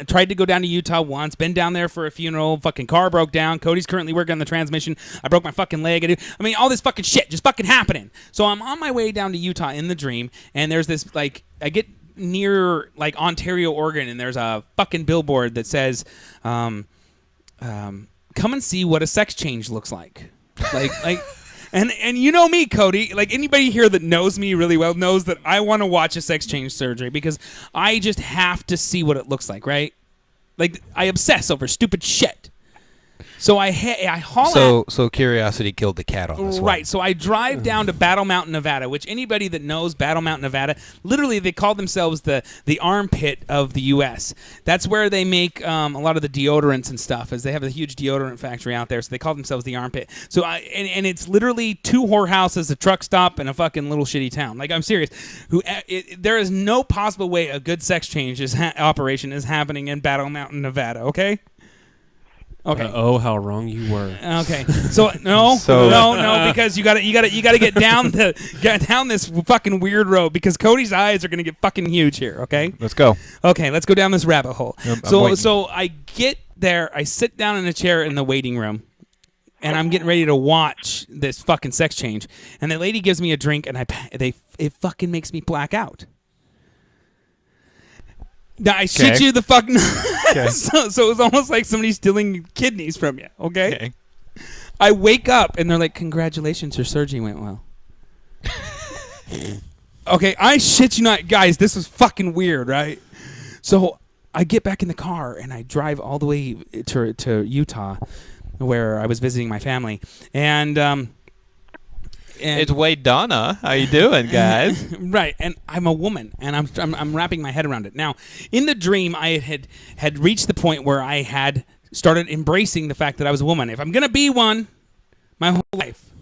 tried to go down to Utah once, been down there for a funeral, fucking car broke down. Cody's currently working on the transmission. I broke my fucking leg. I mean, all this fucking shit just fucking happening. So I'm on my way down to Utah in the dream, and there's this, like, I get near, like, Ontario, Oregon, and there's a fucking billboard that says, come and see what a sex change looks like. Like, and you know me, Cody. Like, anybody here that knows me really well knows that I want to watch a sex change surgery because I just have to see what it looks like, right? Like, I obsess over stupid shit. So I haul out. So curiosity killed the cat on this one. Right. So I drive down to Battle Mountain, Nevada, which anybody that knows Battle Mountain, Nevada, literally they call themselves the armpit of the U.S. That's where they make a lot of the deodorants and stuff, as they have a huge deodorant factory out there. So they call themselves the armpit. So and it's literally 2 whorehouses, a truck stop, and a fucking little shitty town. Like, I'm serious. There is no possible way a good sex change operation is happening in Battle Mountain, Nevada. Okay. Okay. Oh, how wrong you were. Okay. So no, because you got to get down this fucking weird road because Cody's eyes are gonna get fucking huge here. Okay. Let's go. Okay, let's go down this rabbit hole. I'm waiting. So I get there, I sit down in a chair in the waiting room, and I'm getting ready to watch this fucking sex change, and the lady gives me a drink, and it fucking makes me black out. Now, I shit you the fuck not. Okay. So it was almost like somebody stealing kidneys from you, okay? I wake up, and they're like, congratulations, your surgery went well. Okay, I shit you not. Guys, this was fucking weird, right? So I get back in the car, and I drive all the way to Utah, where I was visiting my family. And it's Wade Donna. How you doing, guys? Right, and I'm a woman, and I'm wrapping my head around it. Now, in the dream, I had reached the point where I had started embracing the fact that I was a woman. If I'm gonna be one, my whole life,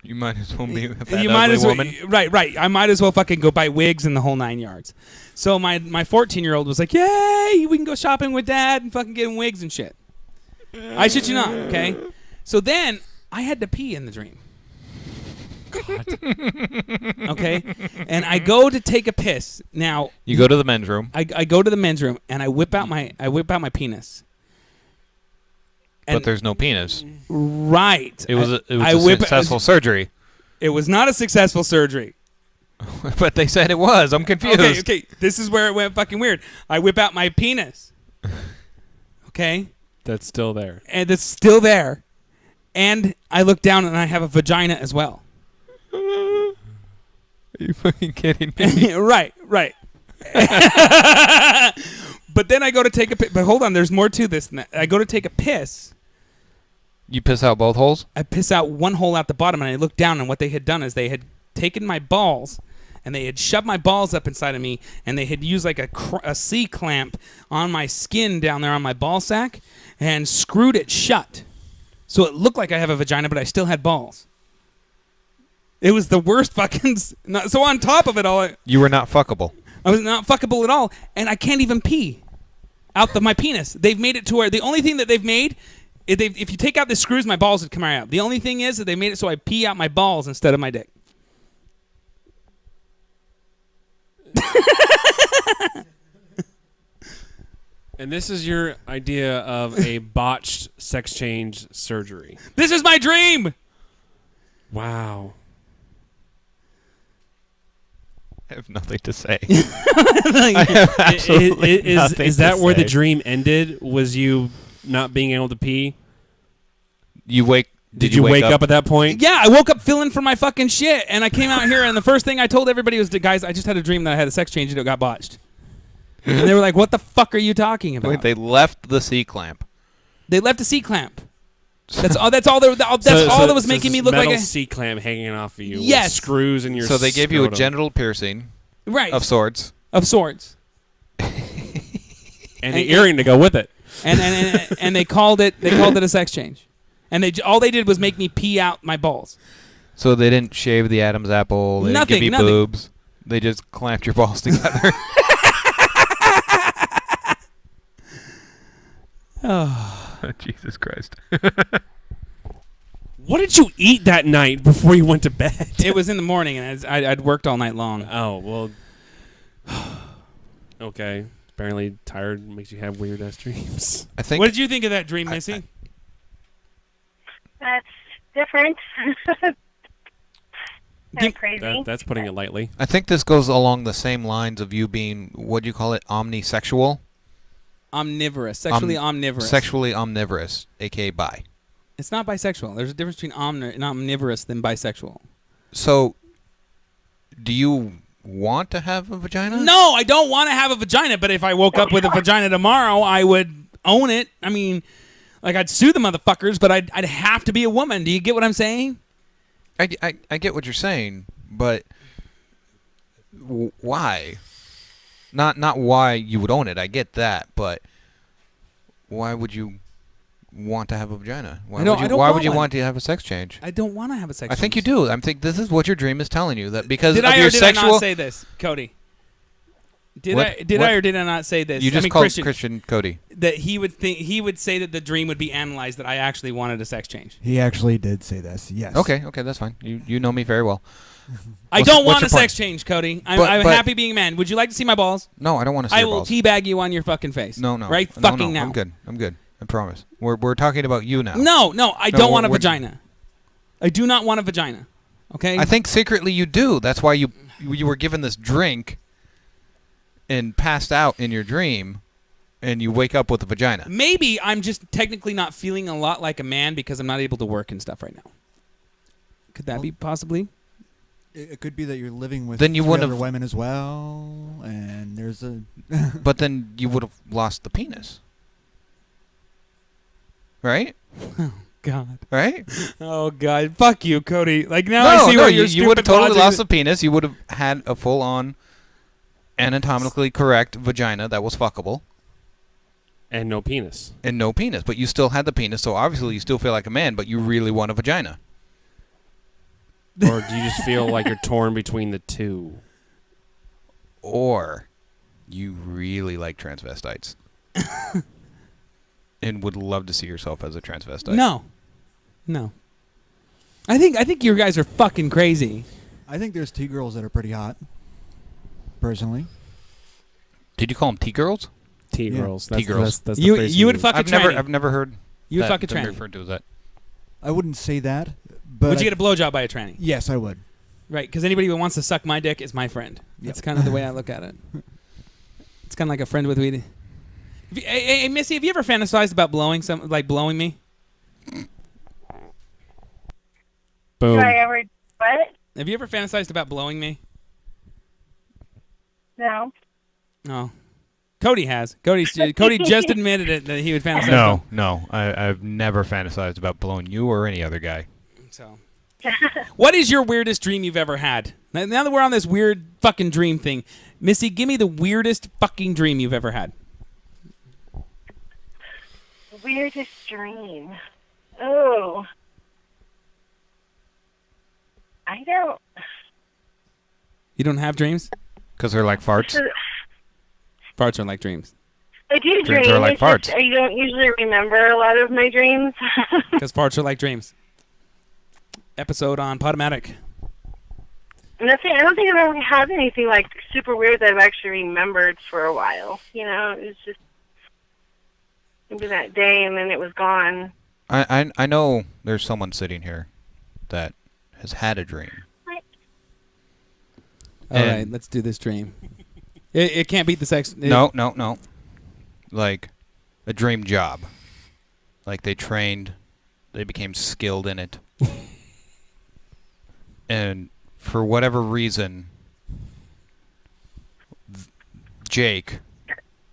You might as well be that you might ugly as well, woman. right. I might as well fucking go buy wigs and the whole 9 yards. So my 14-year-old was like, "Yay, we can go shopping with Dad and fucking get him wigs and shit." I shit you not. Okay, so then I had to pee in the dream. God. Okay, and I go to take a piss. Now You go to the men's room. I go to the men's room and I whip out my penis. But there's no penis. Right. It was a successful surgery. It was not a successful surgery. But they said it was. I'm confused. Okay. This is where it went fucking weird. I whip out my penis. Okay. That's still there. And it's still there. And I look down and I have a vagina as well. Are you fucking kidding me? Right. But then I go to take a piss. But hold on, there's more to this than that. I go to take a piss. You piss out both holes? I piss out one hole out the bottom, and I look down, and what they had done is they had taken my balls, and they had shoved my balls up inside of me, and they had used like a C-clamp on my skin down there on my ball sack and screwed it shut. So it looked like I have a vagina, but I still had balls. It was the worst fucking... So on top of it all... You were not fuckable. I was not fuckable at all, and I can't even pee out of my penis. They've made it to where the only thing that they've made, if you take out the screws, my balls would come right out. The only thing is that they made it so I pee out my balls instead of my dick. And this is your idea of a botched sex change surgery. This is my dream! Wow. I have nothing to say. Like, I have absolutely nothing Is that to where the say. dream ended? Was you not being able to pee? You wake... Did you wake up at that point? yeah, I woke up feeling for my fucking shit, and I came out here, and the first thing I told everybody was, guys, I just had a dream that I had a sex change and it got botched. And they were like, what the fuck are you talking about? Wait, they left the C-clamp. They left a C-clamp. That's all. That's all. That's all that was making me look like a sea clam hanging off of you. Yes. With screws in your. So they gave you a scrotum. genital piercing right of sorts. of sorts, and an earring to go with it. and they called it a sex change, and all they did was make me pee out my balls. So they didn't shave the Adam's apple. They didn't give you Nothing. boobs. They just clamped your balls together. Oh, Jesus Christ. What did you eat that night before you went to bed? it was in the morning, and I'd worked all night long. Oh, well. Okay. Apparently tired makes you have weird ass dreams. I think. What did you think of that dream, Missy? That's different. Kind of crazy. That's putting it lightly. I think this goes along the same lines of you being, what do you call it, omnisexual? Omnivorous, sexually omnivorous. Sexually omnivorous, a.k.a. bi. It's not bisexual. There's a difference between omnivorous than bisexual. So, do you want to have a vagina? No, I don't want to have a vagina, but if I woke up with a vagina tomorrow, I would own it. I mean, like, I'd sue the motherfuckers, but I'd have to be a woman. Do you get what I'm saying? I get what you're saying, but why? Not why you would own it. I get that, but why would you want to have a vagina? Why would you want to have a sex change? I don't want to have a sex I change. think you do. I think this is what your dream is telling you, that because Did of I your or did sexual. I not say this, Cody? Did What? I or did I not say this? You just I mean, called Christian Cody. that he would say that the dream would be analyzed that I actually wanted a sex change. He actually did say this. Yes. Okay, that's fine. You know me very well. I What's don't want your a sex point? change, Cody. I'm But- happy being a man. Would you like to see my balls? No, I don't want to see I your will balls. teabag you on your fucking face. No. Right No, fucking now. I'm good. I promise. We're talking about you now. No, I don't want a we're- vagina. I do not want a vagina. Okay? I think secretly you do. That's why you were given this drink and passed out in your dream, and you wake up with a vagina. Maybe I'm just technically not feeling a lot like a man because I'm not able to work and stuff right now. Could that be possibly? It could be that you're living with Then you three wouldn't other have- women as well, and there's a. But then you would have lost the penis. Right? God. Right? Oh God. Fuck you, Cody. Like now No, I see where your you would have stupid totally logic lost is. the penis. You would have had a full-on, anatomically correct vagina that was fuckable. And no penis. And no penis. But you still had the penis, so obviously you still feel like a man, but you really want a vagina. Or do you just feel like you're torn between the two? Or you really like transvestites. And would love to see yourself as a transvestite. No. I think you guys are fucking crazy. I think there's T-girls that are pretty hot. Personally. Did you call them T-girls? T-girls. Yeah. That's the You phrase would use. fuck a tranny. I've never heard You would that fuck a term tranny. referred to as that. I wouldn't say that, but Would you get a blowjob by a tranny? Yes, I would. Right, because anybody who wants to suck my dick is my friend. That's kind of the way I look at it. It's kind of like a friend with weed. Hey, Missy, have you ever fantasized about blowing me? Boom. Do I ever what? Have you ever fantasized about blowing me? No. No. Cody has. Cody just admitted it that he would fantasize. No. I've never fantasized about blowing you or any other guy. So, what is your weirdest dream you've ever had? Now that we're on this weird fucking dream thing, Missy, give me the weirdest fucking dream you've ever had. Weirdest dream. Oh. I don't. You don't have dreams? Because they're like farts. Farts are like dreams. I do Dreams dream. are like it's just farts. I don't usually remember a lot of my dreams. Because farts are like dreams. Episode on Podomatic. Nothing. I don't think I've ever had anything like super weird that I've actually remembered for a while. You know, it was just maybe that day and then it was gone. I know there's someone sitting here that has had a dream. All right, let's do this dream. It can't beat the sex. No. Like a dream job. Like they trained, they became skilled in it. And for whatever reason, Jake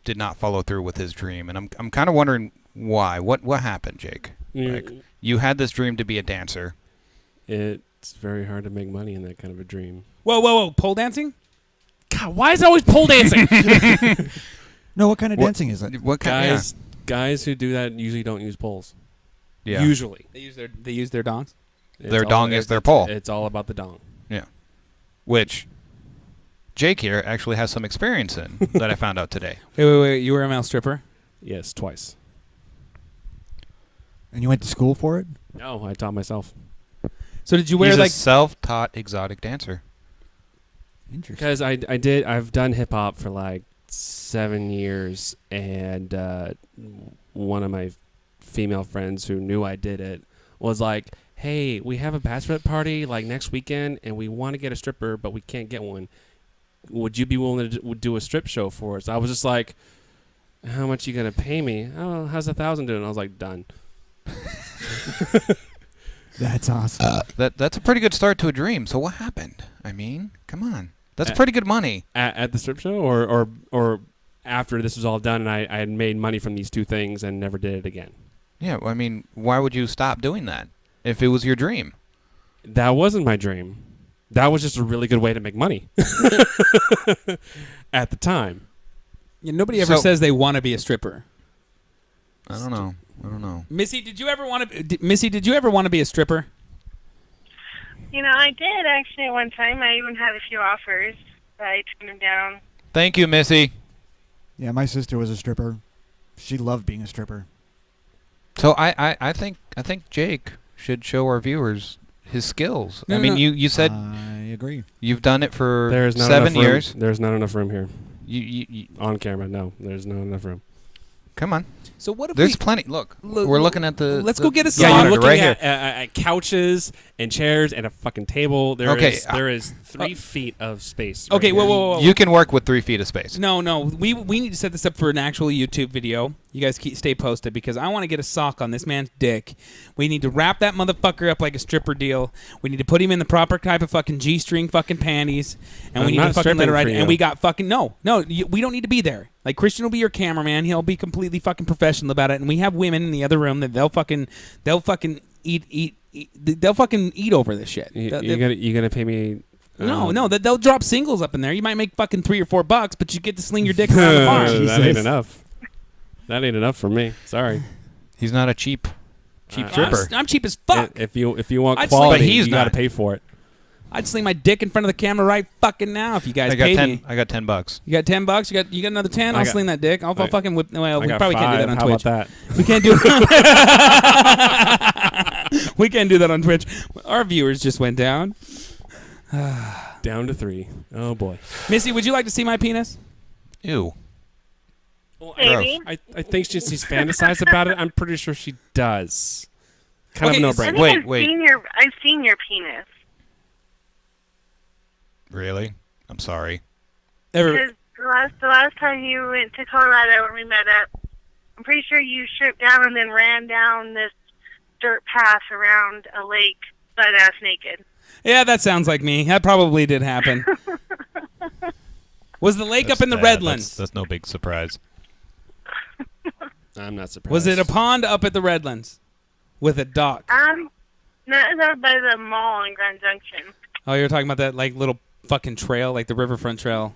did not follow through with his dream, and I'm kind of wondering why. What happened, Jake? Like, you had this dream to be a dancer. It's very hard to make money in that kind of a dream. Whoa. Pole dancing? God, why is it always pole dancing? No, what kind of dancing is it? What kind? Guys who do that usually don't use poles. Yeah. Usually. They use their dongs? Their dong is their pole. It's all about the dong. Yeah. Which Jake here actually has some experience in that I found out today. Wait. You were a male stripper? Yes, twice. And you went to school for it? No, I taught myself. So did you wear He's like a self-taught exotic dancer. Interesting. Because I've done hip hop for like 7 years, and one of my female friends who knew I did it was like, "Hey, we have a bachelorette party like next weekend, and we want to get a stripper, but we can't get one. Would you be willing to do a strip show for us?" I was just like, "How much you gonna pay me?" "Oh, how's 1,000 doing?" I was like, "Done." That's awesome. That's a pretty good start to a dream. So what happened? I mean, come on. That's pretty good money. At the strip show, or after this was all done, and I had made money from these two things and never did it again. Yeah, I mean, why would you stop doing that if it was your dream? That wasn't my dream. That was just a really good way to make money at the time. Yeah, nobody ever says they want to be a stripper. I don't know. Missy, did you ever want to be a stripper? You know, I did actually at one time. I even had a few offers, but I turned them down. Thank you, Missy. Yeah, my sister was a stripper. She loved being a stripper. So I think Jake should show our viewers his skills. No, I mean, no. you said I agree. you've done it for There's not 7 enough room. years. There's not enough room here. You On camera, no. There's not enough room. come on. So what if There's plenty. Look, we're looking at the. Let's the- go get a the sock. Yeah, you're monitor looking right here. at couches and chairs and a fucking table. There Okay, is 3 feet of space. Okay, right here. whoa. You can work with 3 feet of space. No, we need to set this up for an actual YouTube video. You guys stay posted because I want to get a sock on this man's dick. We need to wrap that motherfucker up like a stripper deal. We need to put him in the proper type of fucking G-string fucking panties, and I'm we need not to fucking let stripping it ride. for And you. we got fucking we don't need to be there. Like Christian will be your cameraman. He'll be completely fucking professional about it. And we have women in the other room that they'll fucking eat. They'll fucking eat over this shit. You gonna pay me? No, they'll drop singles up in there. You might make fucking $3 or $4, but you get to sling your dick around the farm. That ain't enough. That ain't enough for me. Sorry. He's not a cheap stripper. I'm cheap as fuck. If you want I'd quality, But he's you got to not. pay for it. I'd sling my dick in front of the camera right fucking now if you guys I got paid 10. me. I got $10. You got $10? You got another 10? I'll sling that dick. I'll fucking whip. Well, we I got probably can't do that 5. on How Twitch. about that? We can't do. We can't do that on Twitch. Our viewers just went down. Down to 3. Oh boy. Missy, would you like to see my penis? Ew. Maybe. I think she's fantasized about it. I'm pretty sure she does. Kind Okay, of no I brainer. think Wait. I've seen your penis. Really? I'm sorry. Because the last time you went to Colorado when we met up, I'm pretty sure you stripped down and then ran down this dirt path around a lake butt-ass naked. Yeah, that sounds like me. That probably did happen. Was the lake up in the Redlands? That's no big surprise. I'm not surprised. Was it a pond up at the Redlands with a dock? No, that was by the mall in Grand Junction. Oh, you were talking about that like little fucking trail, like the riverfront trail.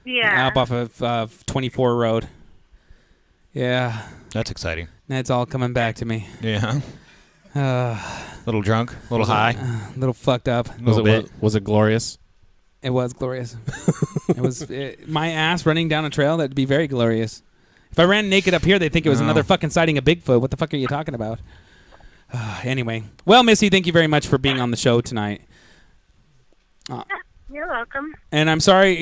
Yeah. Up off of 24 Road. Yeah. That's exciting. That's all coming back to me. Yeah. Little drunk, little high. A little fucked up. Was it glorious? It was glorious. It was my ass running down a trail. That'd be very glorious. If I ran naked up here, they'd think it was No. another fucking sighting of Bigfoot. What the fuck are you talking about? Anyway. Well, Missy, thank you very much for being on the show tonight. You're welcome. And I'm sorry,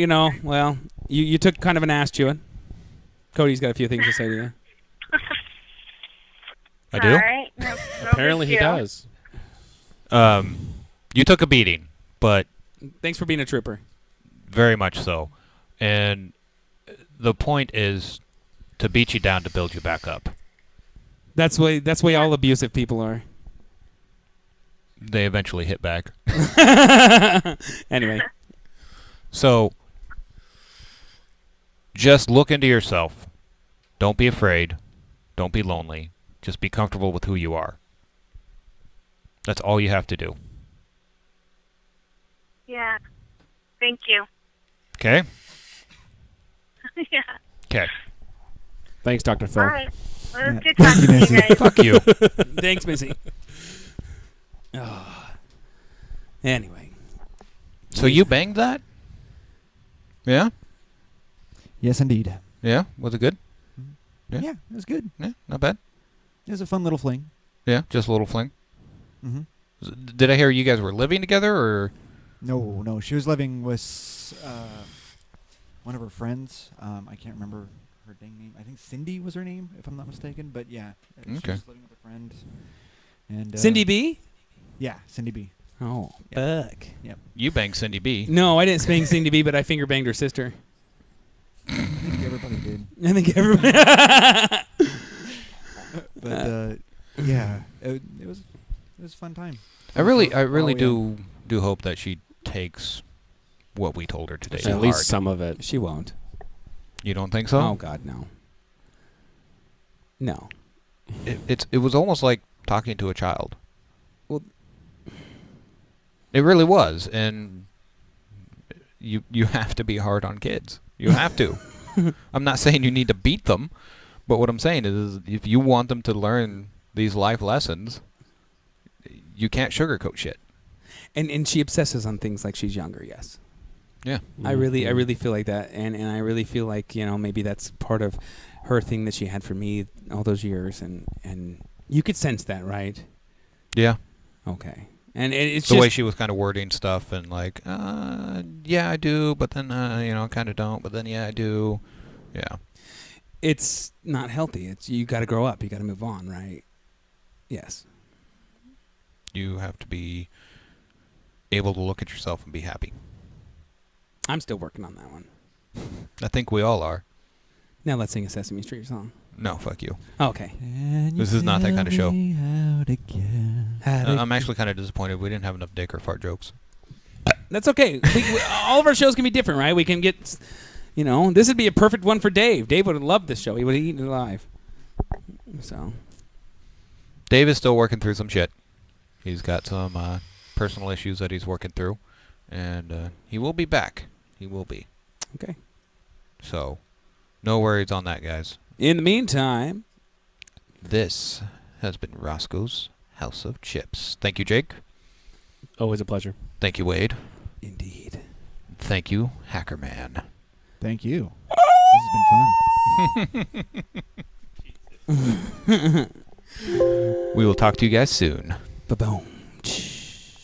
you took kind of an ass chewing. Cody's got a few things to say to you. I do? All right. No Apparently he big deal. does. You took a beating, but Thanks for being a trooper. very much so. And the point is to beat you down to build you back up. That's way all abusive people are. They eventually hit back. Anyway. So just look into yourself. Don't be afraid. Don't be lonely. Just be comfortable with who you are. That's all you have to do. Yeah. Thank you. Okay? Yeah. Okay. Thanks, Dr. Phil. All right. Well, Yeah. it's good talking to you Missy. guys. Fuck you. Thanks, Missy. Oh. Anyway. So you banged that? Yeah? Yes, indeed. Yeah? Was it good? Yeah. Yeah, it was good. Yeah, not bad. It was a fun little fling. Yeah, just a little fling. Mm-hmm. Did I hear you guys were living together, or? No. She was living with one of her friends. I can't remember her dang name. I think Cindy was her name, if I'm not mistaken. But yeah, she Okay. was living with a friend. And Cindy B? Yeah, Cindy B. Oh, fuck. You banged Cindy B. No, I didn't bang Cindy B, but I finger banged her sister. I think everybody did. I think everybody. But yeah, it was a fun time. I really Oh, do hope that she takes what we told her today. to At least heart. some of it. She won't. You don't think so? Oh, God, no. No. It was almost like talking to a child. Well, it really was, and you have to be hard on kids. You have to. I'm not saying you need to beat them, but what I'm saying is, if you want them to learn these life lessons, you can't sugarcoat shit. And she obsesses on things like she's younger, yes. Yeah. I really feel like that, and I really feel like, maybe that's part of her thing that she had for me all those years, and you could sense that, right? Yeah. Okay. And it's the just way she was kind of wording stuff, and like, yeah, I do, but then I kind of don't, but then yeah, I do. Yeah. it's not healthy. It's you got to grow up. You got to move on, right? Yes. You have to be able to look at yourself and be happy. I'm still working on that one. I think we all are. Now let's sing a Sesame Street song. No, fuck you. Okay. This is not that kind of show. How to I'm actually kind of disappointed we didn't have enough dick or fart jokes. That's okay. All of our shows can be different, right? We can get, this would be a perfect one for Dave. Dave would have loved this show. He would have eaten it alive. So. Dave is still working through some shit. He's got some personal issues that he's working through, and he will be back. He will be. Okay. So, no worries on that, guys. In the meantime, this has been Roscoe's House of Chips. Thank you, Jake. Always a pleasure. Thank you, Wade. Indeed. Thank you, Hacker Man. Thank you. This has been fun. We will talk to you guys soon. Ba-boom.